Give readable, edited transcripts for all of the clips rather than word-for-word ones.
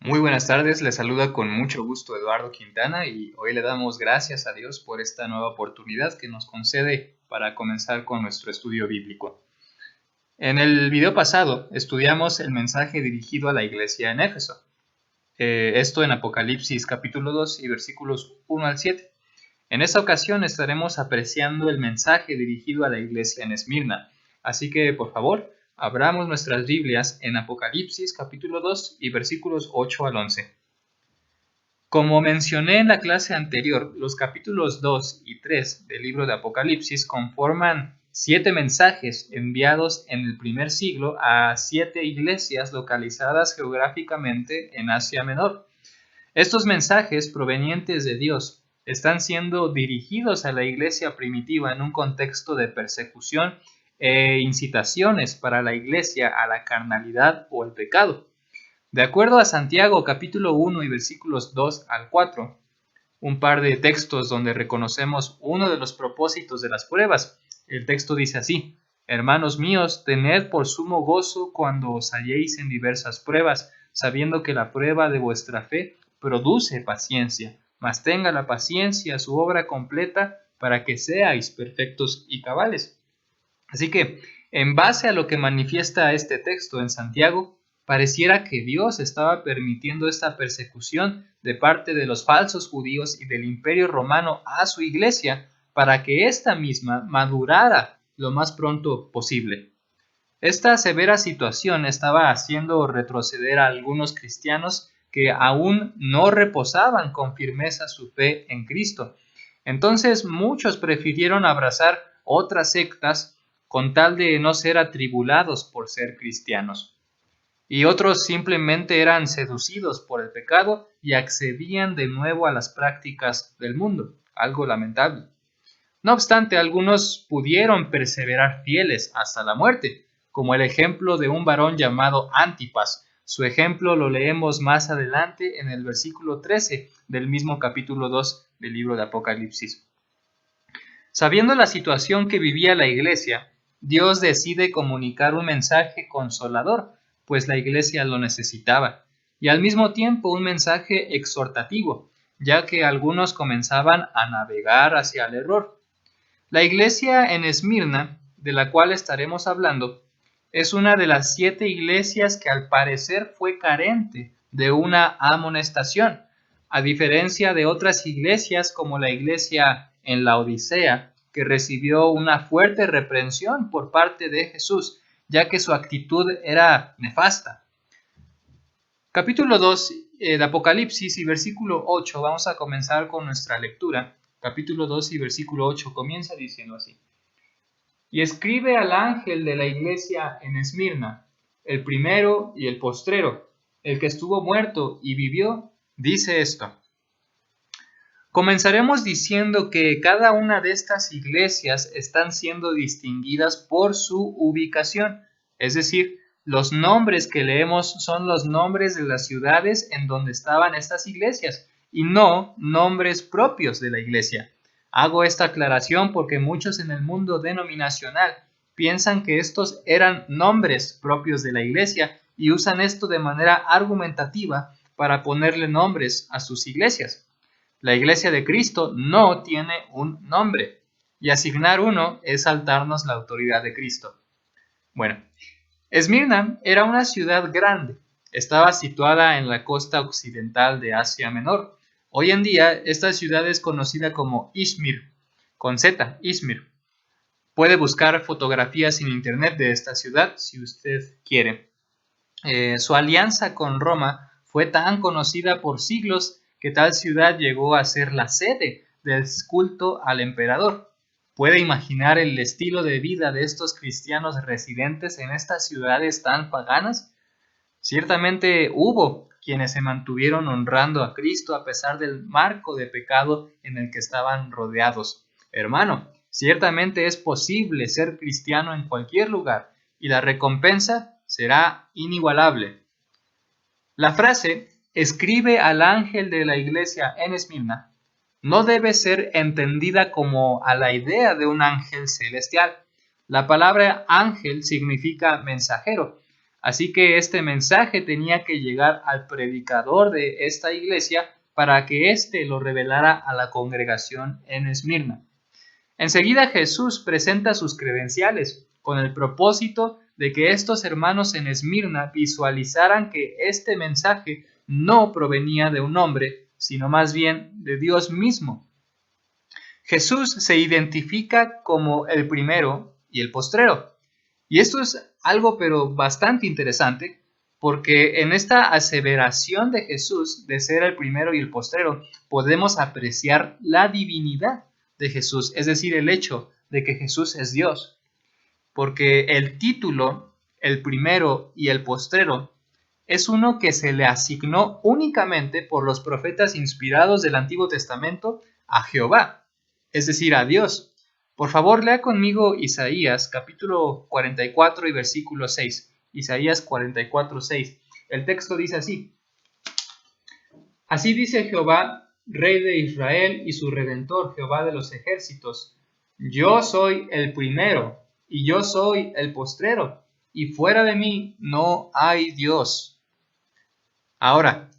Muy buenas tardes, les saluda con mucho gusto Eduardo Quintana y hoy le damos gracias a Dios por esta nueva oportunidad que nos concede para comenzar con nuestro estudio bíblico. En el video pasado estudiamos el mensaje dirigido a la iglesia en Éfeso, esto en Apocalipsis capítulo 2 y versículos 1 al 7. En esta ocasión estaremos apreciando el mensaje dirigido a la iglesia en Esmirna, así que por favor, abramos nuestras Biblias en Apocalipsis capítulo 2 y versículos 8 al 11. Como mencioné en la clase anterior, los capítulos 2 y 3 del libro de Apocalipsis conforman 7 mensajes enviados en el primer siglo a 7 iglesias localizadas geográficamente en Asia Menor. Estos mensajes provenientes de Dios están siendo dirigidos a la iglesia primitiva en un contexto de persecución e incitaciones para la iglesia a la carnalidad o el pecado. De acuerdo a Santiago capítulo 1 y versículos 2 al 4, un par de textos donde reconocemos uno de los propósitos de las pruebas. El texto dice así: Hermanos míos, tened por sumo gozo cuando os halléis en diversas pruebas, sabiendo que la prueba de vuestra fe produce paciencia, mas tenga la paciencia su obra completa para que seáis perfectos y cabales. Así que, en base a lo que manifiesta este texto en Santiago, pareciera que Dios estaba permitiendo esta persecución de parte de los falsos judíos y del Imperio Romano a su iglesia para que ésta misma madurara lo más pronto posible. Esta severa situación estaba haciendo retroceder a algunos cristianos que aún no reposaban con firmeza su fe en Cristo. Entonces muchos prefirieron abrazar otras sectas con tal de no ser atribulados por ser cristianos. Y otros simplemente eran seducidos por el pecado y accedían de nuevo a las prácticas del mundo, algo lamentable. No obstante, algunos pudieron perseverar fieles hasta la muerte, como el ejemplo de un varón llamado Antipas. Su ejemplo lo leemos más adelante en el versículo 13 del mismo capítulo 2 del libro de Apocalipsis. Sabiendo la situación que vivía la iglesia, Dios decide comunicar un mensaje consolador, pues la iglesia lo necesitaba, y al mismo tiempo un mensaje exhortativo, ya que algunos comenzaban a navegar hacia el error. La iglesia en Esmirna, de la cual estaremos hablando, es una de las 7 iglesias que al parecer fue carente de una amonestación, a diferencia de otras iglesias como la iglesia en la Odisea, que recibió una fuerte reprensión por parte de Jesús, ya que su actitud era nefasta. Capítulo 2 de Apocalipsis y versículo 8, vamos a comenzar con nuestra lectura. Capítulo 2 y versículo 8 comienza diciendo así: Y escribe al ángel de la iglesia en Esmirna, el primero y el postrero, el que estuvo muerto y vivió, dice esto. Comenzaremos diciendo que cada una de estas iglesias están siendo distinguidas por su ubicación, es decir, los nombres que leemos son los nombres de las ciudades en donde estaban estas iglesias y no nombres propios de la iglesia. Hago esta aclaración porque muchos en el mundo denominacional piensan que estos eran nombres propios de la iglesia y usan esto de manera argumentativa para ponerle nombres a sus iglesias. La iglesia de Cristo no tiene un nombre y asignar uno es saltarnos la autoridad de Cristo. Bueno, Esmirna era una ciudad grande. Estaba situada en la costa occidental de Asia Menor. Hoy en día, esta ciudad es conocida como Izmir, con Z, Izmir. Puede buscar fotografías en internet de esta ciudad si usted quiere. Su alianza con Roma fue tan conocida por siglos que tal ciudad llegó a ser la sede del culto al emperador. ¿Puede imaginar el estilo de vida de estos cristianos residentes en estas ciudades tan paganas? Ciertamente hubo quienes se mantuvieron honrando a Cristo a pesar del marco de pecado en el que estaban rodeados. Hermano, ciertamente es posible ser cristiano en cualquier lugar y la recompensa será inigualable. La frase "escribe al ángel de la iglesia en Esmirna" no debe ser entendida como a la idea de un ángel celestial. La palabra ángel significa mensajero, Así que este mensaje tenía que llegar al predicador de esta iglesia para que éste lo revelara a la congregación en Esmirna. Enseguida Jesús presenta sus credenciales con el propósito de que estos hermanos en Esmirna visualizaran que este mensaje no provenía de un hombre, sino más bien de Dios mismo. Jesús se identifica como el primero y el postrero. Y esto es algo pero bastante interesante, porque en esta aseveración de Jesús de ser el primero y el postrero podemos apreciar la divinidad de Jesús, es decir, el hecho de que Jesús es Dios, porque el título, el primero y el postrero, es uno que se le asignó únicamente por los profetas inspirados del Antiguo Testamento a Jehová, es decir, a Dios. Por favor, lea conmigo Isaías capítulo 44 y versículo 6. Isaías 44, 6. El texto dice así: Así dice Jehová, Rey de Israel y su Redentor, Jehová de los ejércitos: Yo soy el primero y yo soy el postrero, y fuera de mí no hay Dios. Ahora,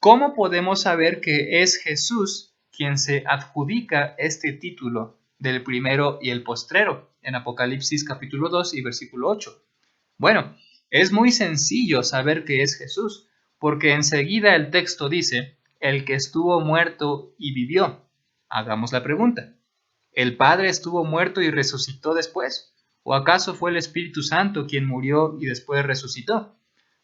¿cómo podemos saber que es Jesús quien se adjudica este título del primero y el postrero en Apocalipsis capítulo 2 y versículo 8? Bueno, es muy sencillo saber que es Jesús, porque enseguida el texto dice: el que estuvo muerto y vivió. Hagamos la pregunta: ¿el Padre estuvo muerto y resucitó después? ¿O acaso fue el Espíritu Santo quien murió y después resucitó?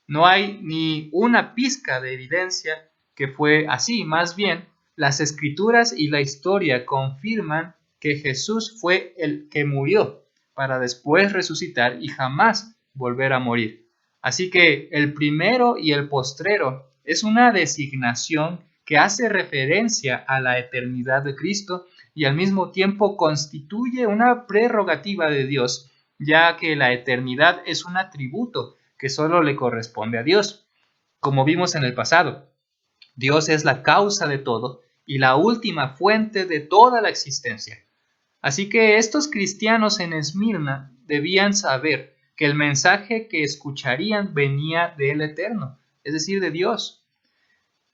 No hay ni una pizca de evidencia que fue así. Más bien, las Escrituras y la historia confirman que Jesús fue el que murió para después resucitar y jamás volver a morir. Así que el primero y el postrero es una designación que hace referencia a la eternidad de Cristo y al mismo tiempo constituye una prerrogativa de Dios, ya que la eternidad es un atributo que solo le corresponde a Dios. Como vimos en el pasado, Dios es la causa de todo y la última fuente de toda la existencia. Así que estos cristianos en Esmirna debían saber que el mensaje que escucharían venía del Eterno, es decir, de Dios.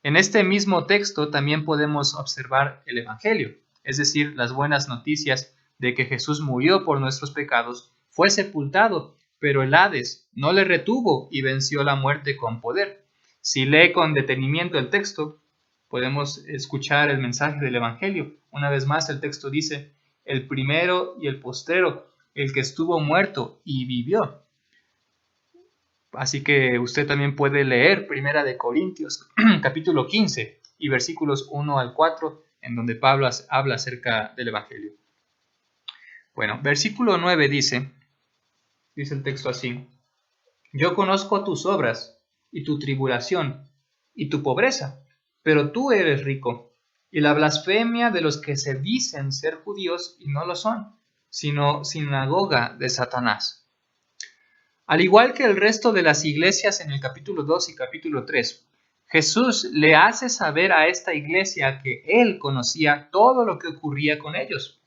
En este mismo texto también podemos observar el Evangelio, es decir, las buenas noticias de que Jesús murió por nuestros pecados, fue sepultado, pero el Hades no le retuvo y venció la muerte con poder. Si lee con detenimiento el texto, podemos escuchar el mensaje del Evangelio. Una vez más el texto dice: el primero y el postrero, el que estuvo muerto y vivió. Así que usted también puede leer Primera de Corintios, capítulo 15 y versículos 1 al 4, en donde Pablo habla acerca del Evangelio. Bueno, versículo 9 dice el texto así: Yo conozco tus obras y tu tribulación y tu pobreza, pero tú eres rico, y la blasfemia de los que se dicen ser judíos y no lo son, sino sinagoga de Satanás. Al igual que el resto de las iglesias en el capítulo 2 y capítulo 3, Jesús le hace saber a esta iglesia que él conocía todo lo que ocurría con ellos.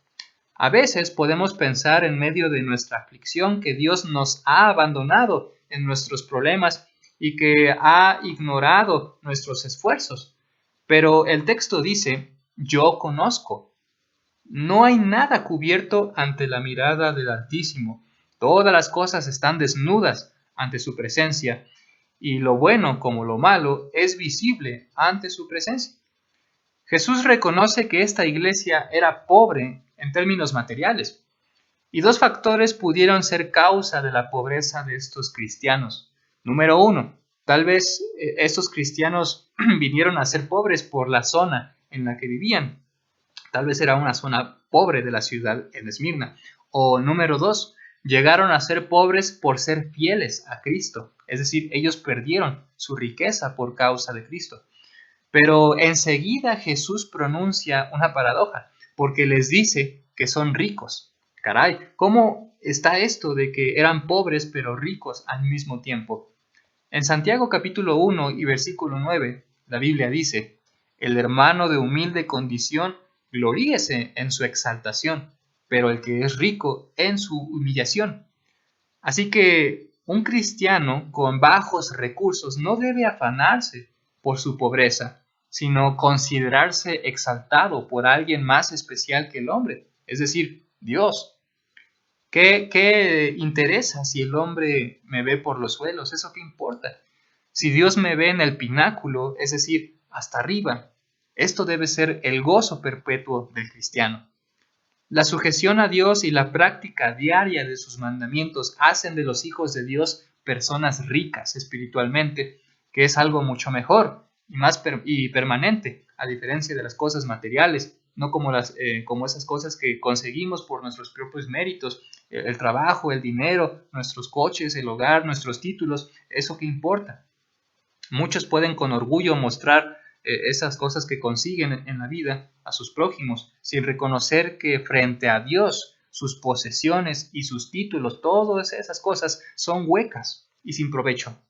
A veces podemos pensar en medio de nuestra aflicción que Dios nos ha abandonado en nuestros problemas y que ha ignorado nuestros esfuerzos. Pero el texto dice: yo conozco. No hay nada cubierto ante la mirada del Altísimo. Todas las cosas están desnudas ante su presencia, y lo bueno como lo malo es visible ante su presencia. Jesús reconoce que esta iglesia era pobre en términos materiales, y dos factores pudieron ser causa de la pobreza de estos cristianos. Número uno, tal vez estos cristianos vinieron a ser pobres por la zona en la que vivían. Tal vez era una zona pobre de la ciudad en Esmirna. O número dos, llegaron a ser pobres por ser fieles a Cristo. Es decir, ellos perdieron su riqueza por causa de Cristo. Pero enseguida Jesús pronuncia una paradoja, porque les dice que son ricos. Caray, ¿cómo está esto de que eran pobres pero ricos al mismo tiempo? En Santiago capítulo 1 y versículo 9, la Biblia dice: el hermano de humilde condición gloríese en su exaltación, pero el que es rico en su humillación. Así que Un cristiano con bajos recursos no debe afanarse por su pobreza, sino considerarse exaltado por alguien más especial que el hombre, es decir, Dios. ¿Qué interesa si el hombre me ve por los suelos? ¿Eso qué importa? Si Dios me ve en el pináculo, es decir, hasta arriba, esto debe ser el gozo perpetuo del cristiano. La sujeción a Dios y la práctica diaria de sus mandamientos hacen de los hijos de Dios personas ricas espiritualmente, que es algo mucho mejor y más permanente, a diferencia de las cosas materiales, no como esas cosas que conseguimos por nuestros propios méritos, el trabajo, el dinero, nuestros coches, el hogar, nuestros títulos. ¿Eso qué importa? Muchos pueden con orgullo mostrar esas cosas que consiguen en la vida a sus prójimos, sin reconocer que frente a Dios sus posesiones y sus títulos, todas esas cosas son huecas y sin provecho.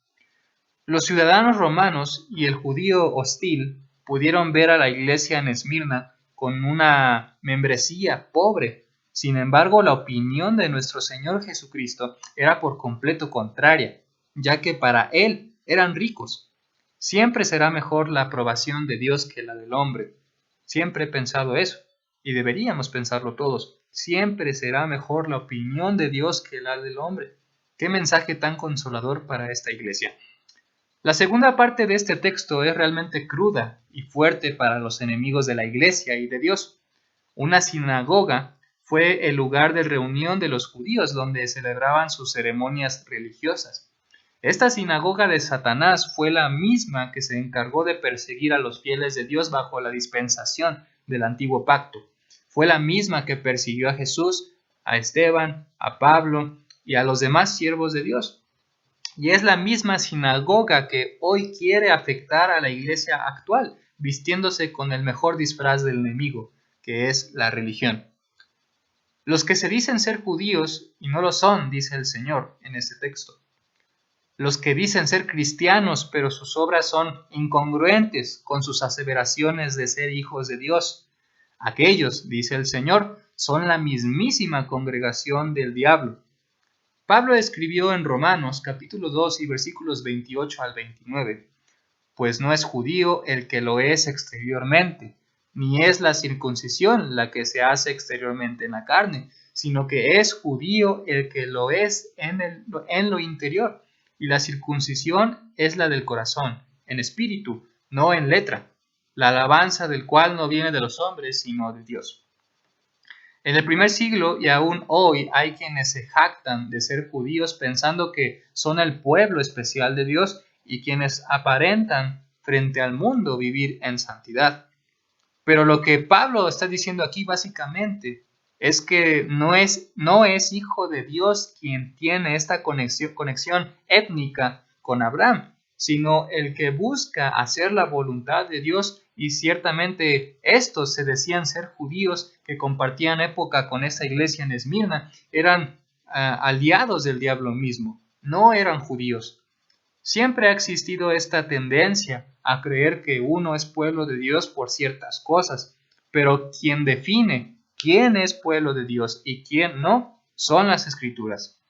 Los ciudadanos romanos y el judío hostil pudieron ver a la iglesia en Esmirna con una membresía pobre. Sin embargo, la opinión de nuestro Señor Jesucristo era por completo contraria, ya que para Él eran ricos. Siempre será mejor la aprobación de Dios que la del hombre. Siempre he pensado eso, y deberíamos pensarlo todos. Siempre será mejor la opinión de Dios que la del hombre. Qué mensaje tan consolador para esta iglesia. La segunda parte de este texto es realmente cruda y fuerte para los enemigos de la iglesia y de Dios. Una sinagoga fue el lugar de reunión de los judíos donde celebraban sus ceremonias religiosas. Esta sinagoga de Satanás fue la misma que se encargó de perseguir a los fieles de Dios bajo la dispensación del antiguo pacto. Fue la misma que persiguió a Jesús, a Esteban, a Pablo y a los demás siervos de Dios. Y es la misma sinagoga que hoy quiere afectar a la iglesia actual, vistiéndose con el mejor disfraz del enemigo, que es la religión. Los que se dicen ser judíos y no lo son, dice el Señor en este texto. Los que dicen ser cristianos, pero sus obras son incongruentes con sus aseveraciones de ser hijos de Dios. Aquellos, dice el Señor, son la mismísima congregación del diablo. Pablo escribió en Romanos capítulo 2 y versículos 28 al 29, pues no es judío el que lo es exteriormente, ni es la circuncisión la que se hace exteriormente en la carne, sino que es judío el que lo es en lo interior, y la circuncisión es la del corazón, en espíritu, no en letra, la alabanza del cual no viene de los hombres, sino de Dios. En el primer siglo y aún hoy hay quienes se jactan de ser judíos pensando que son el pueblo especial de Dios y quienes aparentan frente al mundo vivir en santidad. Pero lo que Pablo está diciendo aquí básicamente es que no es hijo de Dios quien tiene esta conexión étnica con Abraham, sino el que busca hacer la voluntad de Dios, y ciertamente estos se decían ser judíos que compartían época con esta iglesia en Esmirna, eran aliados del diablo mismo, no eran judíos. Siempre ha existido esta tendencia a creer que uno es pueblo de Dios por ciertas cosas, pero quien define quién es pueblo de Dios y quién no son las Escrituras.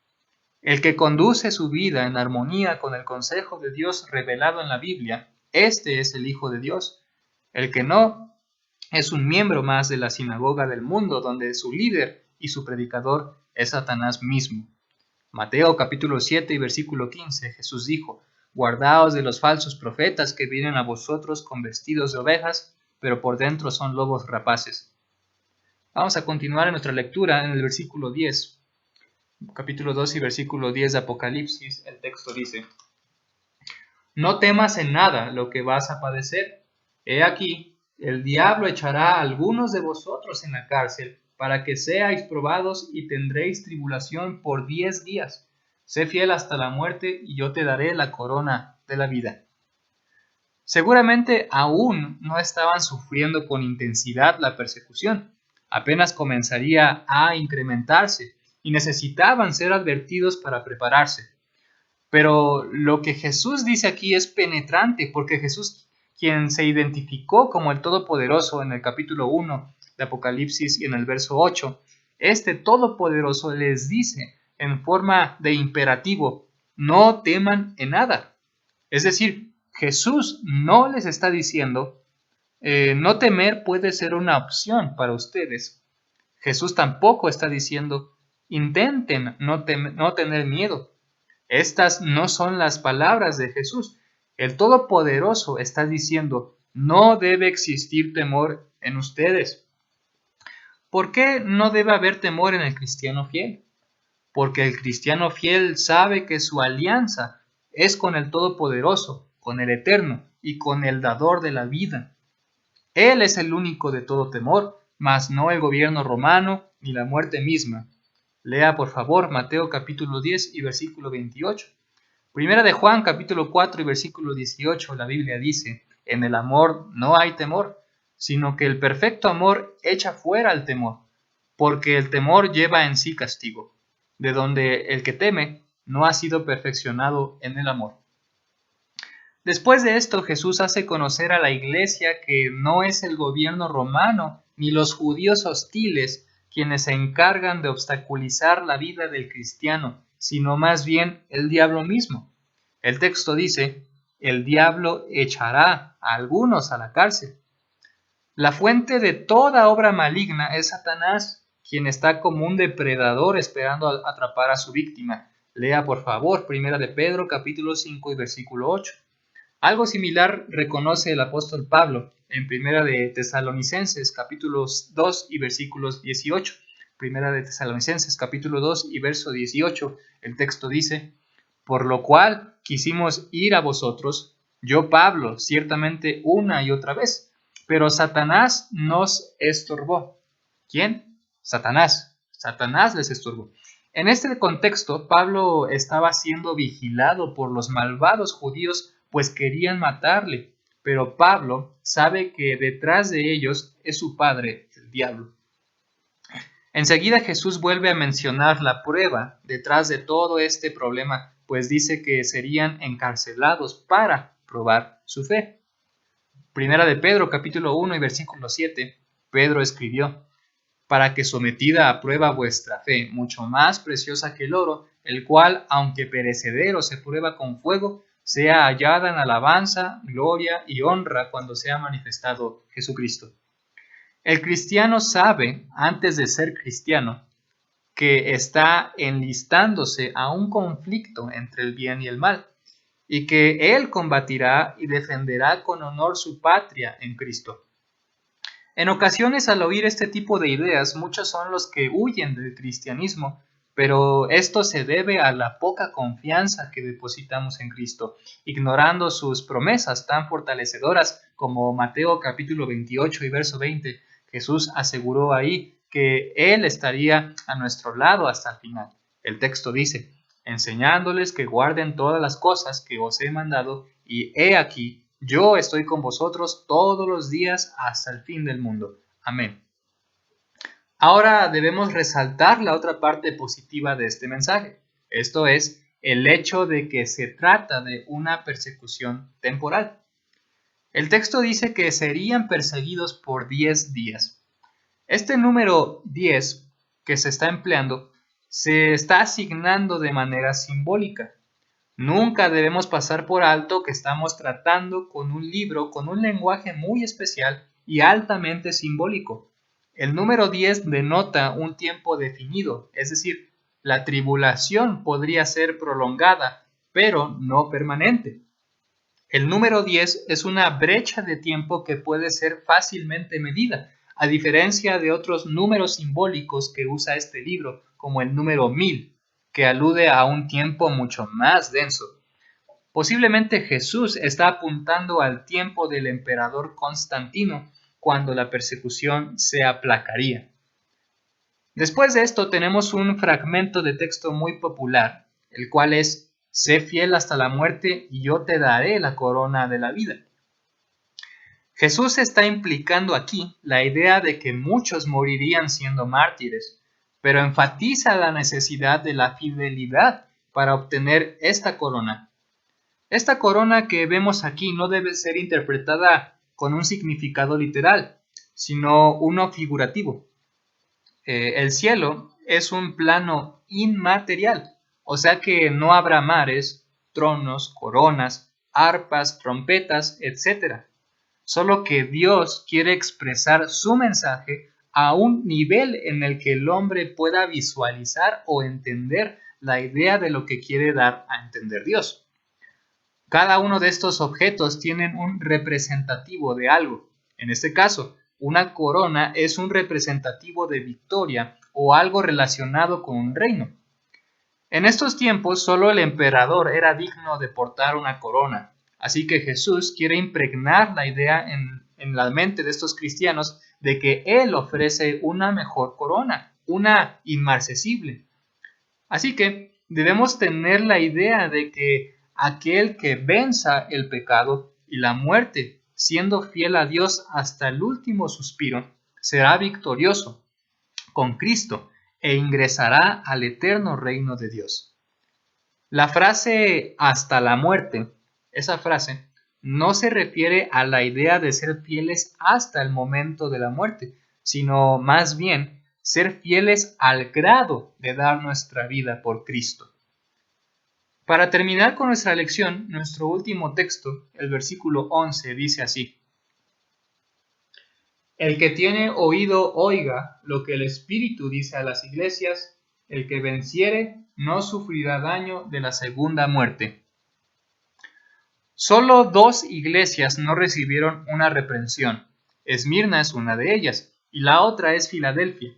El que conduce su vida en armonía con el consejo de Dios revelado en la Biblia, este es el Hijo de Dios. El que no es un miembro más de la sinagoga del mundo, donde su líder y su predicador es Satanás mismo. Mateo capítulo 7 y versículo 15, Jesús dijo: guardaos de los falsos profetas que vienen a vosotros con vestidos de ovejas, pero por dentro son lobos rapaces. Vamos a continuar en nuestra lectura en el versículo 10. Capítulo 2 y versículo 10 de Apocalipsis, el texto dice: no temas en nada lo que vas a padecer. He aquí, el diablo echará a algunos de vosotros en la cárcel, para que seáis probados y tendréis tribulación por 10 días. Sé fiel hasta la muerte y yo te daré la corona de la vida. Seguramente aún no estaban sufriendo con intensidad la persecución. Apenas comenzaría a incrementarse y necesitaban ser advertidos para prepararse. Pero lo que Jesús dice aquí es penetrante, porque Jesús, quien se identificó como el Todopoderoso en el capítulo 1 de Apocalipsis y en el verso 8, este Todopoderoso les dice en forma de imperativo: no teman en nada. Es decir, Jesús no les está diciendo, no temer puede ser una opción para ustedes. Jesús tampoco está diciendo, intenten no tener miedo. Estas no son las palabras de Jesús. El Todopoderoso está diciendo, no debe existir temor en ustedes. ¿Por qué no debe haber temor en el cristiano fiel? Porque el cristiano fiel sabe que su alianza es con el Todopoderoso, con el Eterno y con el Dador de la vida. Él es el único de todo temor, mas no el gobierno romano ni la muerte misma. Lea por favor Mateo capítulo 10 y versículo 28. Primera de Juan capítulo 4 y versículo 18, la Biblia dice, en el amor no hay temor, sino que el perfecto amor echa fuera el temor, porque el temor lleva en sí castigo, de donde el que teme no ha sido perfeccionado en el amor. Después de esto, Jesús hace conocer a la iglesia que no es el gobierno romano ni los judíos hostiles quienes se encargan de obstaculizar la vida del cristiano, sino más bien el diablo mismo. El texto dice, el diablo echará a algunos a la cárcel. La fuente de toda obra maligna es Satanás, quien está como un depredador esperando atrapar a su víctima. Lea por favor, 1 de Pedro capítulo 5 y versículo 8. Algo similar reconoce el apóstol Pablo en 1 de Tesalonicenses capítulos 2 y versículos 18. 1 de Tesalonicenses capítulo 2 y verso 18, el texto dice, por lo cual quisimos ir a vosotros, yo Pablo, ciertamente una y otra vez, pero Satanás nos estorbó. ¿Quién? Satanás. Satanás les estorbó. En este contexto, Pablo estaba siendo vigilado por los malvados judíos, pues querían matarle, pero Pablo sabe que detrás de ellos es su padre, el diablo. Enseguida Jesús vuelve a mencionar la prueba detrás de todo este problema, pues dice que serían encarcelados para probar su fe. Primera de Pedro, capítulo 1 y versículo 7, Pedro escribió, para que sometida a prueba vuestra fe, mucho más preciosa que el oro, el cual, aunque perecedero se prueba con fuego, sea hallada en alabanza, gloria y honra cuando sea manifestado Jesucristo. El cristiano sabe, antes de ser cristiano, que está enlistándose a un conflicto entre el bien y el mal, y que él combatirá y defenderá con honor su patria en Cristo. En ocasiones, al oír este tipo de ideas, muchos son los que huyen del cristianismo, pero esto se debe a la poca confianza que depositamos en Cristo, ignorando sus promesas tan fortalecedoras como Mateo capítulo 28 y verso 20. Jesús aseguró ahí que Él estaría a nuestro lado hasta el final. El texto dice, enseñándoles que guarden todas las cosas que os he mandado, y he aquí, yo estoy con vosotros todos los días hasta el fin del mundo. Amén. Ahora debemos resaltar la otra parte positiva de este mensaje. Esto es el hecho de que se trata de una persecución temporal. El texto dice que serían perseguidos por 10 días. Este número 10 que se está empleando se está asignando de manera simbólica. Nunca debemos pasar por alto que estamos tratando con un libro con un lenguaje muy especial y altamente simbólico. El número 10 denota un tiempo definido, es decir, la tribulación podría ser prolongada, pero no permanente. El número 10 es una brecha de tiempo que puede ser fácilmente medida, a diferencia de otros números simbólicos que usa este libro, como el número 1000, que alude a un tiempo mucho más denso. Posiblemente Jesús está apuntando al tiempo del emperador Constantino, cuando la persecución se aplacaría. Después de esto tenemos un fragmento de texto muy popular, el cual es, sé fiel hasta la muerte y yo te daré la corona de la vida. Jesús está implicando aquí la idea de que muchos morirían siendo mártires, pero enfatiza la necesidad de la fidelidad para obtener esta corona. Esta corona que vemos aquí no debe ser interpretada con un significado literal, sino uno figurativo. El cielo es un plano inmaterial, O sea que no habrá mares, tronos, coronas, arpas, trompetas, etc. Solo que Dios quiere expresar su mensaje a un nivel en el que el hombre pueda visualizar o entender la idea de lo que quiere dar a entender Dios. Cada uno de estos objetos tienen un representativo de algo. En este caso, una corona es un representativo de victoria o algo relacionado con un reino. En estos tiempos, solo el emperador era digno de portar una corona. Así que Jesús quiere impregnar la idea en la mente de estos cristianos de que Él ofrece una mejor corona, una inmarcesible. Así que debemos tener la idea de que aquel que venza el pecado y la muerte, siendo fiel a Dios hasta el último suspiro, será victorioso con Cristo e ingresará al eterno reino de Dios. La frase hasta la muerte, esa frase, no se refiere a la idea de ser fieles hasta el momento de la muerte, sino más bien ser fieles al grado de dar nuestra vida por Cristo. Para terminar con nuestra lección, nuestro último texto, el versículo 11, dice así: El que tiene oído oiga lo que el Espíritu dice a las iglesias, el que venciere no sufrirá daño de la segunda muerte. Solo 2 iglesias no recibieron una reprensión. Esmirna es una de ellas, y la otra es Filadelfia.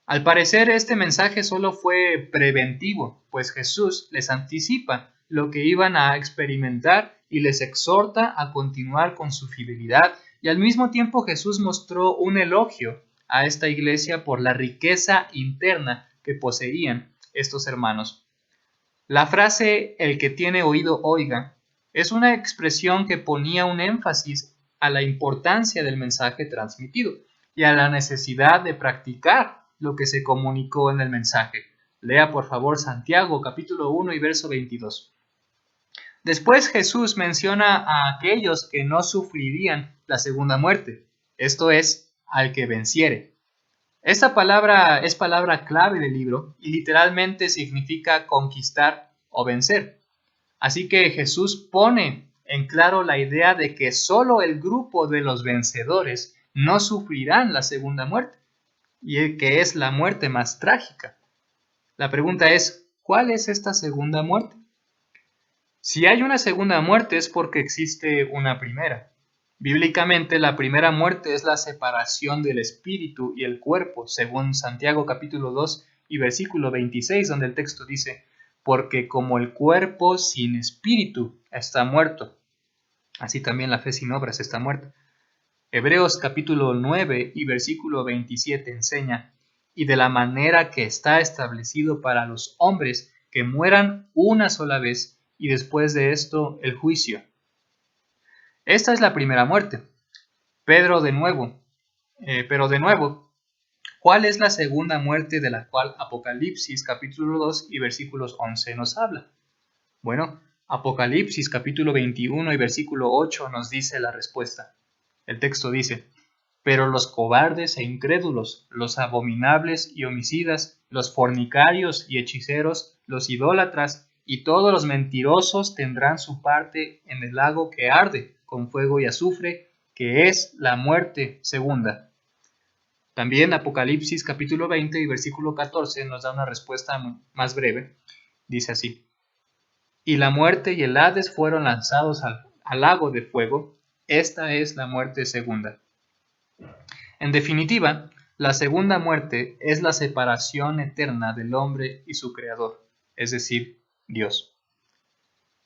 Al parecer, este mensaje solo fue preventivo, pues Jesús les anticipa lo que iban a experimentar y les exhorta a continuar con su fidelidad, y al mismo tiempo Jesús mostró un elogio a esta iglesia por la riqueza interna que poseían estos hermanos. La frase "el que tiene oído oiga" es una expresión que ponía un énfasis a la importancia del mensaje transmitido y a la necesidad de practicar lo que se comunicó en el mensaje. Lea por favor Santiago capítulo 1 y verso 22. Después Jesús menciona a aquellos que no sufrirían la segunda muerte, esto es, al que venciere. Esta palabra es palabra clave del libro y literalmente significa conquistar o vencer. Así que Jesús pone en claro la idea de que solo el grupo de los vencedores no sufrirán la segunda muerte, y que es la muerte más trágica. La pregunta es, ¿cuál es esta segunda muerte? Si hay una segunda muerte es porque existe una primera. Bíblicamente, la primera muerte es la separación del espíritu y el cuerpo, según Santiago capítulo 2 y versículo 26, donde el texto dice: porque como el cuerpo sin espíritu está muerto, así también la fe sin obras está muerta. Hebreos capítulo 9 y versículo 27 enseña: y de la manera que está establecido para los hombres que mueran una sola vez, y después de esto el juicio. Esta es la primera muerte. Pero de nuevo, ¿cuál es la segunda muerte de la cual Apocalipsis capítulo 2 y versículos 11 nos habla? Bueno, Apocalipsis capítulo 21 y versículo 8 nos dice la respuesta. El texto dice: pero los cobardes e incrédulos, los abominables y homicidas, los fornicarios y hechiceros, los idólatras y todos los mentirosos tendrán su parte en el lago que arde con fuego y azufre, que es la muerte segunda. También Apocalipsis capítulo 20 y versículo 14 nos da una respuesta más breve. Dice así: y la muerte y el Hades fueron lanzados al lago de fuego. Esta es la muerte segunda. En definitiva, la segunda muerte es la separación eterna del hombre y su creador, es decir, Dios.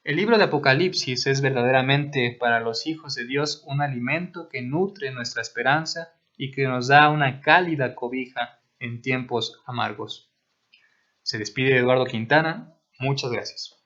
El libro de Apocalipsis es verdaderamente para los hijos de Dios un alimento que nutre nuestra esperanza y que nos da una cálida cobija en tiempos amargos. Se despide Eduardo Quintana. Muchas gracias.